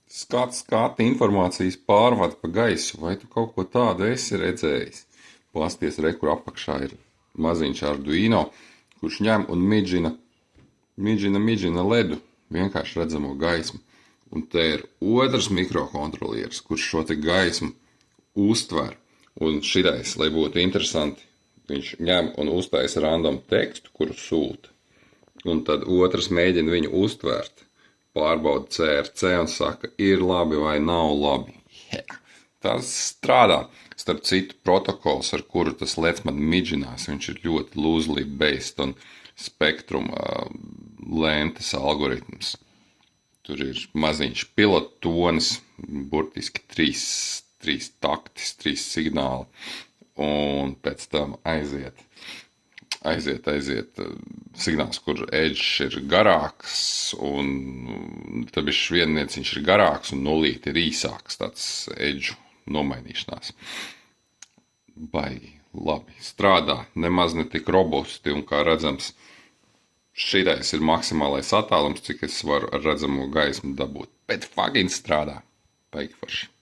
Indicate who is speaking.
Speaker 1: Skati informācijas pārvada pa gaisu, vai tu kaut ko tādu esi redzējis? Pasties kur apakšā ir maziņš Arduino, kurš ņem un midžina ledu, vienkārši redzamo gaismu. Un te ir otrs mikrokontrolieris, kurš šo te gaismu uztver. Un šitais, lai būtu interesanti, viņš ņem un uztaisa random tekstu, kuru sūta. Un tad otrs mēģina viņu uztvert, pārbauda CRC un saka, ir labi vai nav labi. Yeah. Tas strādā. Starp citu, protokols, ar kuru tas lets man midžinās, viņš ir ļoti loosely based un spektrum lentes algoritms. Tur ir maziņš pilotonis, burtiski trīs taktis, 3 signāli, un pēc tam aiziet signāls, kur edge ir garāks, un tad viennieciņš ir garāks, un nulīti ir īsāks, tāds edžu nomainīšanās. Baigi labi strādā, nemaz ne tik robusti, un kā redzams, šitais ir maksimālais attālums, cik es varu ar redzamo gaismu dabūt. Bet fucking strādā. Baigi forši.